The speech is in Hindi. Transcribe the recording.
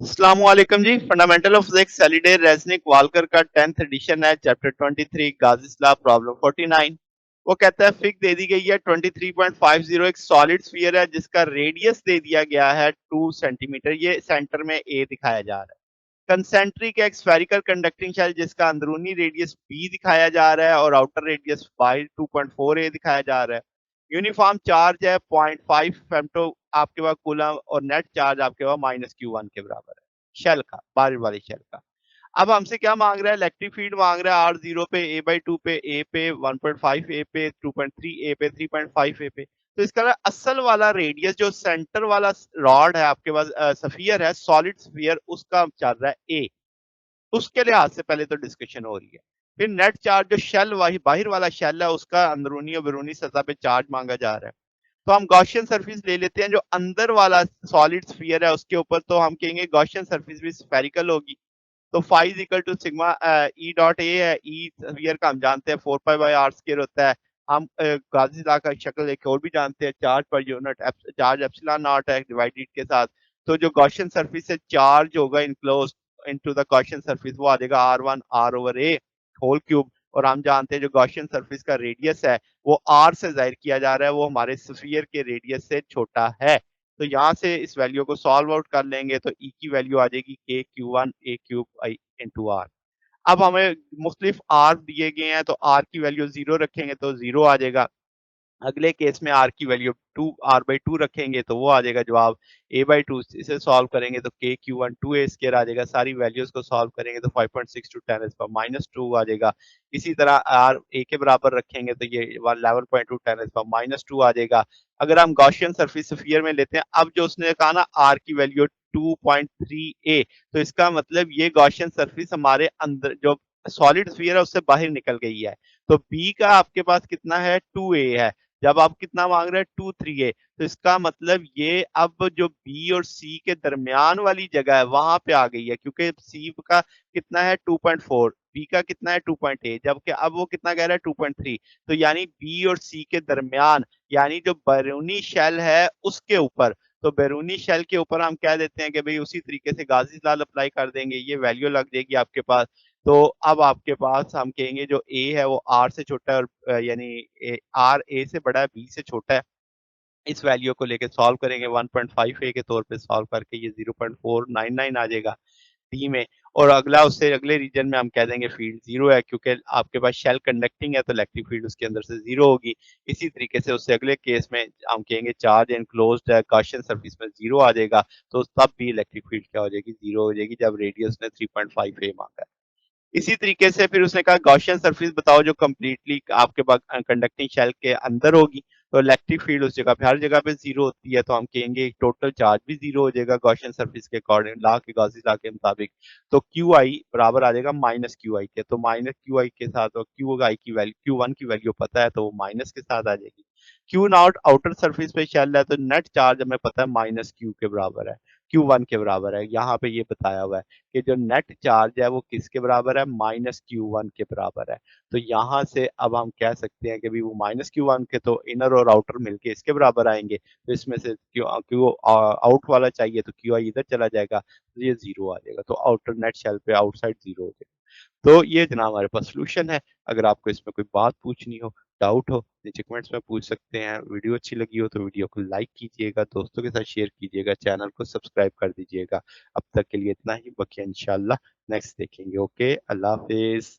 अस्सलामुअलैकुम जी। Fundamental of physics Halliday Resnick Walker का 10th एडिशन है। Chapter 23 Gauss's law problem 49। वो कहता है फिग दे दी गई है 23.50 एक सॉलिड स्फीयर है जिसका रेडियस दे दिया गया है 2 सेंटीमीटर। ये सेंटर में ए दिखाया जा रहा है। कंसेंट्रिक एक स्फेरिकल कंडक्टिंग शेल जिसका अंदरूनी रेडियस बी दिखाया जा रहा है और आउटर रेडियस बाई 2.4 ए दिखाया जा रहा है। यूनिफॉर्म चार्ज है 0.5 फेम्टो आपके पास कूलम और नेट चार्ज आपके पास -q1 के बराबर है। शेल का, बाहर वाली शेल का। अब हमसे क्या मांग रहा है? इलेक्ट्रिक फील्ड मांग रहा है R0 पे, A/2 पे, A पे, 1.5 A पे, 2.3 A पे, 3.5 A पे। तो इसका असल वाला रेडियस जो सेंटर वाला रॉड है आपके पास, स्फीयर है, सॉलिड स्फीयर, उसका चल रहा है A। उसके लिहाज से पहले तो डिस्कशन हो रही है। फिर नेट चार्ज जो शेल वही बाहर वाला शेल है उसका अंदरूनी और बैरूनी सतह पे चार्ज मांगा जा रहा है। तो हम गॉसियन सरफेस ले लेते हैं। जो अंदर वाला सॉलिड स्फीयर है उसके ऊपर तो हम कहेंगे गॉसियन सरफेस भी स्फेरिकल होगी। तो phi is equal to sigma E dot A है। ई स्फीयर का हम जानते हैं 4 पाई बाय आर स्क्वायर होता है। हम गाउसी लॉ का शक्ल एक और भी जानते हैं, charge per unit charge epsilon not है डिवाइडेड के साथ। तो जो गॉसियन सरफेस से चार्ज होगा enclose into the Gaussian surface वो आ जाएगा R1 R ओवर ए होल क्यूब। और हम जानते हैं जो गॉसियन सरफेस का रेडियस है वो R से जाहिर किया जा रहा है, वो हमारे स्फीयर के रेडियस से छोटा है। तो यहाँ से इस वैल्यू को सॉल्व आउट कर लेंगे तो ई की वैल्यू आ जाएगी K Q one A cube I into R. अब हमें मुख्तलिफ आर दिए गए हैं तो आर की वैल्यू जीरो रखेंगे तो जीरो आ जाएगा। अगले केस में आर की value two R by two रखेंगे तो वो आ जाएगा जवाब ए बाई टू। इसे सॉल्व करेंगे तो K Q one two A square आ जाएगा। सारी वैल्यूज को सॉल्व करेंगे तो 5.6 टू 10⁻² आ जाएगा। इसी तरह आर ए के बराबर रखेंगे तो ये 11.2 10⁻² आ जाएगा। अगर हम गॉसियन सरफेस स्फीयर में लेते हैं, अब जो उसने कहा ना आर की वैल्यू 2.3 ए, तो इसका मतलब ये गॉसियन सरफेस हमारे अंदर जो सॉलिड स्फीयर है उससे बाहर निकल गई है। तो बी का आपके पास कितना है? 2a है। जब आप कितना मांग रहे हैं? 2 3a। तो इसका मतलब ये अब जो बी और सी के दरमियान वाली जगह है वहां पे आ गई है, क्योंकि सी का कितना है 2.4, बी का कितना है 2.8, जबकि अब वो कितना कह रहा है 2.3। तो यानी बी और सी के दरमियान, यानी जो बैरूनी शेल है उसके ऊपर। तो बैरूनी शेल के ऊपर हम कह देते हैं कि भाई उसी तरीके से गाजी लाल अप्लाई कर देंगे, ये वैल्यू लग जाएगी आपके पास। तो अब आपके पास हम कहेंगे जो ए है वो आर से छोटा है और यानी आर ए से बड़ा है, बी से छोटा है। इस वैल्यू को लेके सॉल्व करेंगे 1.5 ए के तौर पे सॉल्व करके ये 0.499 आ जाएगा डी में। और अगला उससे अगले रीजन में हम कह देंगे फील्ड जीरो है, क्योंकि आपके पास शेल कंडक्टिंग है तो इलेक्ट्रिक फील्ड उसके अंदर से जीरो होगी। इसी तरीके से उससे अगले केस में हम कहेंगे चार्ज एनक्लोज्ड है, गॉसियन सरफेस में जीरो आ जाएगा। तो तब भी इलेक्ट्रिक फील्ड क्या हो जाएगी? जीरो हो जाएगी, जब रेडियस ने 3.5 ए मांगा है। इसी तरीके से फिर उसने कहा गॉसियन सरफेस बताओ जो कंप्लीटली आपके पास कंडक्टिंग शेल के अंदर होगी। तो इलेक्ट्रिक फील्ड उस जगह पे हर जगह पे जीरो होती है, तो हम कहेंगे टोटल चार्ज भी जीरो हो जाएगा गॉसियन सरफेस के अकॉर्डिंग लॉ के गॉसी लॉ के मुताबिक। तो क्यू आई बराबर आ जाएगा माइनस क्यू आई के। तो माइनस क्यू आई के साथ क्यू आई की वैल्यू क्यू वन की वैल्यू पता है तो वो माइनस के साथ आ जाएगी। क्यू नॉट आउटर सरफेस पे शेल है तो नेट चार्ज हमें पता है माइनस क्यू के बराबर है, क्यू वन के बराबर है। यहाँ पे ये बताया हुआ है कि जो नेट चार्ज है वो किसके बराबर है? -q1 के बराबर है। तो यहाँ से अब हम कह सकते हैं कि भी वो -q1 के तो इनर और आउटर मिलके इसके बराबर आएंगे। तो इसमें से क्यू क्यू आउट वाला चाहिए तो क्यू आई इधर चला जाएगा तो ये जीरो आ जाएगा। तो आउटर नेट शेल पे आउटसाइड जीरो हो जाएगा। तो ये जनाब हमारे पास सॉल्यूशन है। अगर आपको इसमें कोई बात पूछनी हो, डाउट हो, नीचे कमेंट्स में पूछ सकते हैं। वीडियो अच्छी लगी हो तो वीडियो को लाइक कीजिएगा, दोस्तों के साथ शेयर कीजिएगा, चैनल को सब्सक्राइब कर दीजिएगा। अब तक के लिए इतना ही, बाकी इंशाल्लाह नेक्स्ट देखेंगे। ओके, अल्लाह हाफ़िज़।